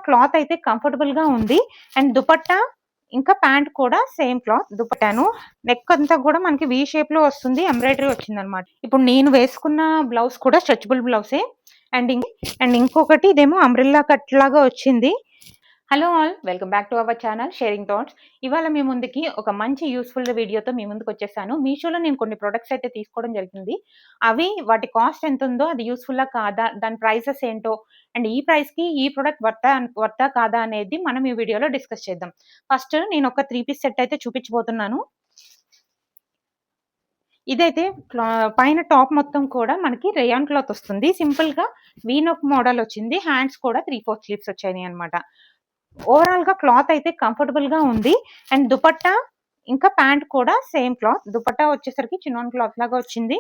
Cloth అయితే కంఫర్టబుల్‌గా ఉంది. అండ్ దుపట్టా ఇంకా ప్యాంట్ కూడా సేమ్ క్లాత్ దుపట్టాను. నెక్ అంతా కూడా మనకి వి షేప్‌లో వస్తుంది. ఎంబ్రాయిడరీ వచ్చిందనమాట. ఇప్పుడు నేను వేసుకున్న బ్లౌజ్ కూడా స్ట్రెచబుల్ బ్లౌజే. అండ్ ఇంకొకటి ఇదేమో అంబ్రెల్లా కట్ లాగా వచ్చింది. Hello all, welcome back to our channel sharing thoughts. ఇవాళ మీ ముందుకి ఒక మంచి యూస్ఫుల్ వీడియోతో మీ ముందుకు వచ్చేసాను. మీషోలో నేను కొన్ని ప్రొడక్ట్స్ అయితే తీసుకోవడం జరిగింది. అవి వాటి కాస్ట్ ఎంత ఉందో, అది యూస్ఫుల్లా కాదా, దాని ప్రైసెస్ ఏంటో, అండ్ ఈ ప్రైస్కి ఈ ప్రొడక్ట్ వర్తా కాదా అనేది మనం ఈ వీడియోలో డిస్కస్ చేద్దాం. ఫస్ట్ నేను ఒక 3 పీస్ సెట్ అయితే చూపించబోతున్నాను. ఇదైతే పైన టాప్ మొత్తం కూడా మనకి రేయాన్ క్లాత్ వస్తుంది. సింపుల్ గా వీనొక్ మోడల్ వచ్చింది. హ్యాండ్స్ కూడా 3/4 స్లీవ్స్ వచ్చాయి అనమాట. ఓవరాల్ గా క్లాత్ అయితే కంఫర్టబుల్ గా ఉంది. అండ్ దుపట్టా ఇంకా ప్యాంట్ కూడా సేమ్ క్లాత్. దుపట్టా వచ్చేసరికి చినాన్ క్లాత్ లాగా వచ్చింది.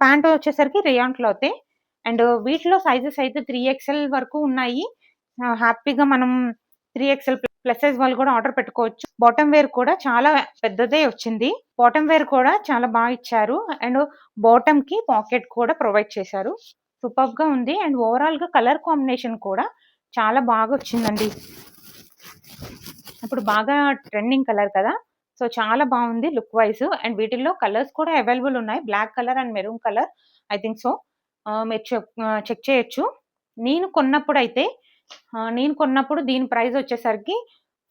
ప్యాంట్ వచ్చేసరికి రేయాన్ క్లాతే. అండ్ వీటిలో సైజెస్ అయితే 3XL వరకు ఉన్నాయి. హ్యాపీగా మనం 3XL ప్లస్ సైజ్ వాళ్ళు కూడా ఆర్డర్ పెట్టుకోవచ్చు. బాటమ్ వేర్ కూడా చాలా పెద్దదే వచ్చింది. బాటమ్ వేర్ కూడా చాలా బాగా ఇచ్చారు. అండ్ బాటమ్ కి పాకెట్ కూడా ప్రొవైడ్ చేశారు. సూపర్ గా ఉంది. అండ్ ఓవరాల్ గా కలర్ కాంబినేషన్ కూడా చాలా బాగా వచ్చిందండి. ఇప్పుడు బాగా ట్రెండింగ్ కలర్ కదా, సో చాలా బాగుంది లుక్ వైజ్. అండ్ వీటిల్లో కలర్స్ కూడా అవైలబుల్ ఉన్నాయి. Black colour and maroon colour, I think so. మీరు చెక్ చేయొచ్చు. నేను కొన్నప్పుడు దీని ప్రైస్ వచ్చేసరికి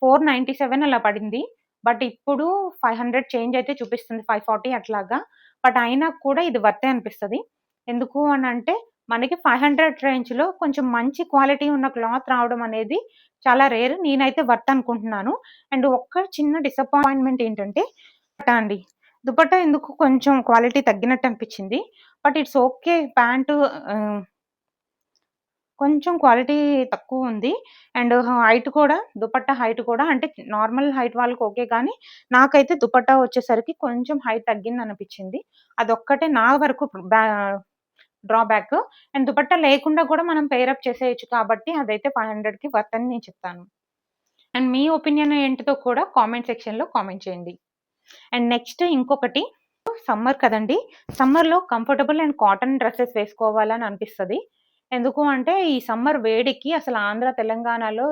497 అలా పడింది. బట్ ఇప్పుడు 500 చేంజ్ అయితే చూపిస్తుంది, 540 అట్లాగా. బట్ అయినా కూడా ఇది వర్తే అనిపిస్తుంది. ఎందుకు అని అంటే మనకి 500 రేంజ్ లో కొంచెం మంచి క్వాలిటీ ఉన్న క్లాత్ రావడం అనేది చాలా రేర్. నేనైతే వర్త్ అనుకుంటున్నాను. అండ్ ఒక్క చిన్న డిసప్పాయింట్మెంట్ ఏంటంటే దుపట్టా ఎందుకు కొంచెం క్వాలిటీ తగ్గినట్టు అనిపించింది. But it's okay. ప్యాంటు కొంచెం క్వాలిటీ తక్కువ ఉంది. అండ్ హైట్ కూడా, దుపట్టా హైట్ కూడా అంటే నార్మల్ హైట్ వాళ్ళకి ఓకే, కానీ నాకైతే దుపట్టా వచ్చేసరికి కొంచెం హైట్ తగ్గింది అనిపించింది. అదొక్కటే నా వరకు డ్రాబ్యాక్. అండ్ దుపట్టా లేకుండా కూడా మనం పేరప్ చేసేయచ్చు కాబట్టి అదైతే 500కి వర్త్ అని నేను చెప్తాను. అండ్ మీ ఒపీనియన్ ఏంటిదో కూడా కామెంట్ సెక్షన్లో కామెంట్ చేయండి. అండ్ నెక్స్ట్ ఇంకొకటి, సమ్మర్ కదండి, సమ్మర్లో కంఫర్టబుల్ అండ్ కాటన్ డ్రెస్సెస్ వేసుకోవాలని అనిపిస్తుంది. ఎందుకు అంటే ఈ సమ్మర్ వేడికి అసలు ఆంధ్ర తెలంగాణలో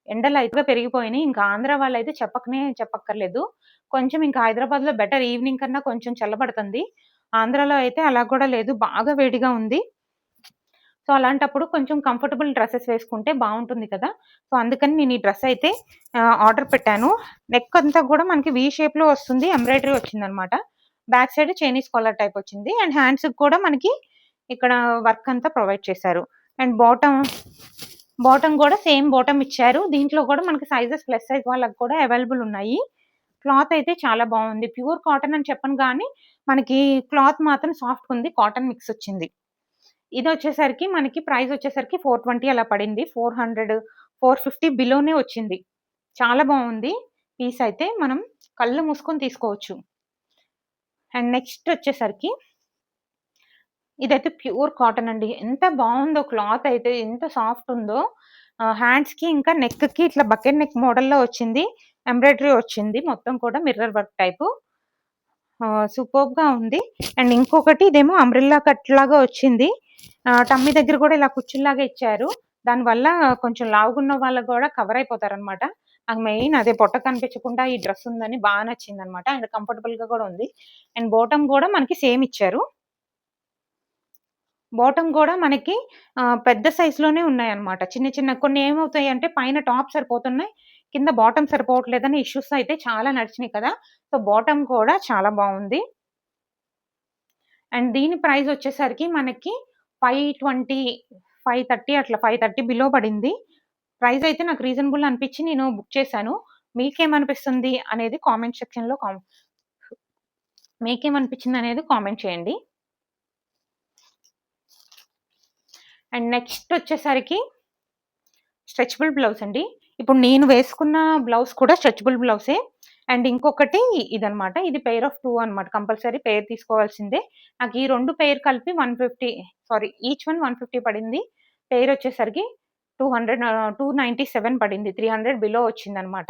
ఎండలు అయితే పెరిగిపోయినాయి. ఇంకా ఆంధ్ర వాళ్ళైతే చెప్పక్కర్లేదు. కొంచెం ఇంకా హైదరాబాద్లో బెటర్, ఈవినింగ్ కన్నా కొంచెం చల్లబడుతుంది. ఆంధ్రాలో అయితే అలా కూడా లేదు, బాగా వేడిగా ఉంది. సో అలాంటప్పుడు కొంచెం కంఫర్టబుల్ డ్రెస్సెస్ వేసుకుంటే బాగుంటుంది కదా. సో అందుకని నేను ఈ డ్రెస్ అయితే ఆర్డర్ పెట్టాను. నెక్ అంతా కూడా మనకి వి షేప్ లో వస్తుంది. ఎంబ్రాయిడరీ వచ్చింది అనమాట. Back side Chinese collar type వచ్చింది. అండ్ హ్యాండ్స్ కూడా మనకి ఇక్కడ వర్క్ అంతా ప్రొవైడ్ చేశారు. అండ్ బాటమ్ కూడా సేమ్ బాటమ్ ఇచ్చారు. దీంట్లో కూడా మనకి సైజెస్ ప్లస్ సైజ్ వాళ్ళకి కూడా అవైలబుల్ ఉన్నాయి. క్లాత్ అయితే చాలా బాగుంది. ప్యూర్ కాటన్ అని చెప్పను, కానీ మనకి క్లాత్ మాత్రం సాఫ్ట్ ఉంది, కాటన్ మిక్స్ వచ్చింది. ఇది వచ్చేసరికి మనకి ప్రైస్ వచ్చేసరికి 420 అలా పడింది. 400, 450 బిలోనే వచ్చింది. చాలా బాగుంది పీస్ అయితే, మనం కళ్ళు మూసుకొని తీసుకోవచ్చు. అండ్ నెక్స్ట్ వచ్చేసరికి ఇదైతే ప్యూర్ కాటన్ అండి. ఎంత బాగుందో క్లాత్ అయితే, ఎంత సాఫ్ట్ ఉందో. హ్యాండ్స్ కి ఇంకా నెక్ కి ఇట్లా బకెట్ నెక్ మోడల్లో వచ్చింది. ఎంబ్రాయిడరీ వచ్చింది, మొత్తం కూడా మిర్రర్ వర్క్ టైపు. సూపర్ గా ఉంది. అండ్ ఇంకొకటి ఇదేమో అంబ్రెల్లా కట్ లాగా వచ్చింది. టమ్మీ దగ్గర కూడా ఇలా కుచ్చుల్లాగా ఇచ్చారు. దానివల్ల కొంచెం లావుగున్న వాళ్ళకు కూడా కవర్ అయిపోతారు అనమాట. నాకు మెయిన్ అదే, పొట్ట కనిపించకుండా ఈ డ్రెస్ ఉందని బాగా నచ్చింది అనమాట. అండ్ కంఫర్టబుల్ గా కూడా ఉంది. అండ్ బాటమ్ కూడా మనకి సేమ్ ఇచ్చారు. బాటమ్ కూడా మనకి పెద్ద సైజ్ లోనే ఉన్నాయన్నమాట. చిన్న కొన్ని ఏమవుతాయి అంటే పైన టాప్ సరిపోతున్నాయి, కింద బాటమ్ సరిపోవట్లేదని ఇష్యూస్ అయితే చాలా నడిచినాయి కదా. సో బాటమ్ కూడా చాలా బాగుంది. అండ్ దీని ప్రైస్ వచ్చేసరికి మనకి 520, 530 అట్లా, 530 బిలో పడింది. ప్రైస్ అయితే నాకు రీజనబుల్ అనిపించి నేను బుక్ చేశాను. మీకేమనిపిస్తుంది అనేది కామెంట్ సెక్షన్లో మీకేమనిపించింది అనేది కామెంట్ చేయండి. అండ్ నెక్స్ట్ వచ్చేసరికి స్ట్రెచబుల్ బ్లౌజ్ అండి. ఇప్పుడు నేను వేసుకున్న బ్లౌజ్ కూడా స్ట్రెచబుల్ బ్లౌజే. అండ్ ఇంకొకటి ఇదనమాట, ఇది పెయిర్ ఆఫ్ 2 అనమాట. కంపల్సరీ పెయిర్ తీసుకోవాల్సిందే. నాకు ఈ 2 పెయిర్ కలిపి 150, ఈచ్ వన్ 150 పడింది. పెయిర్ వచ్చేసరికి 297 పడింది. 300 బిలో వచ్చిందనమాట.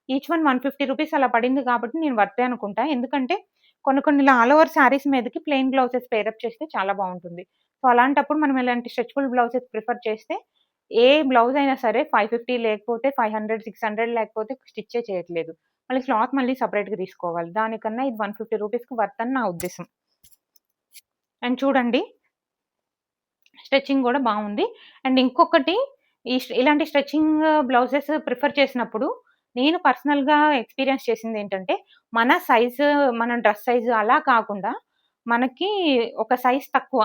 ఈచ్ వన్ 150 రూపీస్ అలా పడింది కాబట్టి నేను వర్తే అనుకుంటా. ఎందుకంటే కొన్ని ఇలా ఆల్ ఓవర్ శారీస్ మీదకి ప్లెయిన్ బ్లౌజెస్ పేరప్ చేస్తే చాలా బాగుంటుంది. సో అలాంటప్పుడు మనం ఇలాంటి స్ట్రెచబుల్ బ్లౌజెస్ ప్రిఫర్ చేస్తే ఏ బ్లౌజ్ అయినా సరే 550 లేకపోతే 500, 600 లేకపోతే స్టిచ్చే చేయట్లేదు. మళ్ళీ క్లాత్ మళ్ళీ సెపరేట్‌గా తీసుకోవాలి. దానికన్నా ఇది 150 రూపీస్‌కి వర్త్ అని నా ఉద్దేశం. అండ్ చూడండి స్టిచ్చింగ్ గూడా బావుంది. అండ్ ఇంకొకటి ఇలాంటి స్ట్రెచింగ్ బ్లౌజెస్ ప్రిఫర్ చేసినప్పుడు నేను పర్సనల్‌గా ఎక్స్‌పీరియన్స్ చేసిందేంటంటే, మన సైజు మన డ్రెస్ సైజు అలా కాకుండా మనకి ఒక సైజ్ తక్కువ.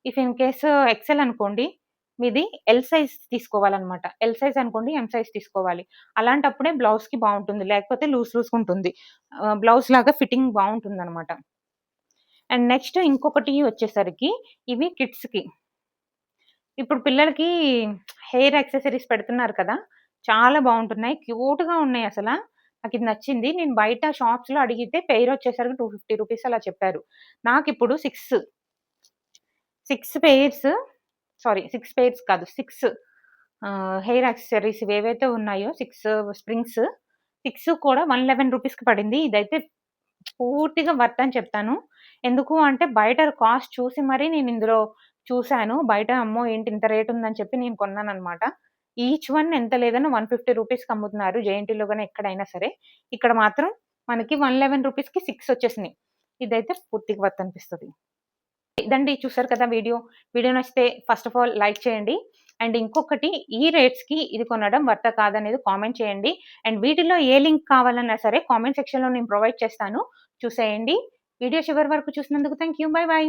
ఇఫ్ ఇన్ కేస్ ఎక్సెల్ అనుకోండి, మీది ఎల్ సైజ్ తీసుకోవాలనమాట. ఎల్ సైజ్ అనుకోండి, ఎం సైజ్ తీసుకోవాలి. అలాంటప్పుడే బ్లౌజ్‌కి బావుంటుంది. లేకపోతే లూజ్‌గా ఉంటుంది. బ్లౌజ్ లాగా ఫిట్టింగ్ బావుంటుందనమాట. అండ్ నెక్స్ట్ ఇంకొకటి వచ్చేసరికి ఇవి కిడ్స్‌కి. ఇప్పుడు పిల్లలకి హెయిర్ యాక్సెసరీస్ పెడుతున్నారు కదా! చాలా బావుంటున్నాయి. క్యూట్‌గా ఉన్నాయసల. నాకిది నచ్చింది. నేను బయట షాప్స్‌లో అడిగితే పెయిర్ వచ్చేసరికి 250 రూపీస్ అలా చెప్పారు. నాకిప్పుడు 6 పెయిర్స్ 6 పెయిర్స్ కాదు. 6 హెయిర్ యాక్సెసరీస్ ఇవేవైతే ఉన్నాయో 6 స్ప్రింగ్స్ 6 కూడా 111 రూపీస్‌కి పడింది. ఇదైతే పూర్తిగా వర్త్ అని చెప్తాను. ఎందుకు అంటే బయట కాస్ట్ చూసి మరీ నేనిందులో చూసాను. బయట అమ్మో! ఏంటి ఇంత రేట్ ఉందని చెప్పి నేను కొన్నాననమాట. ఈచ్ వన్ ఎంత లేదన్నా 150 రూపీస్‌కి అమ్ముతున్నారు. జేఎన్‌టీలో గాని ఎక్కడైనా సరే. ఇక్కడ మాత్రం మనకి 111 రూపీస్‌కి 6 వచ్చేసినాయి. ఇదైతే పూర్తిగా వర్త్ అనిపిస్తది. ఇదండి చూసారు కదా వీడియో. వీడియో నచ్చితే ఫస్ట్ ఆఫ్ ఆల్ లైక్ చేయండి. అండ్ ఇంకొకటి ఈ రేట్స్‌కి ఇది కొనడం వర్తా కాదనేది కామెంట్ చేయండి. అండ్ వీటిలో ఏ లింక్ కావాలన్నా సరే కామెంట్ సెక్షన్‌లో నేను ప్రొవైడ్ చేస్తాను. చూసేయండి. వీడియో చివరి వరకు చూసినందుకు థాంక్ యూ. By by.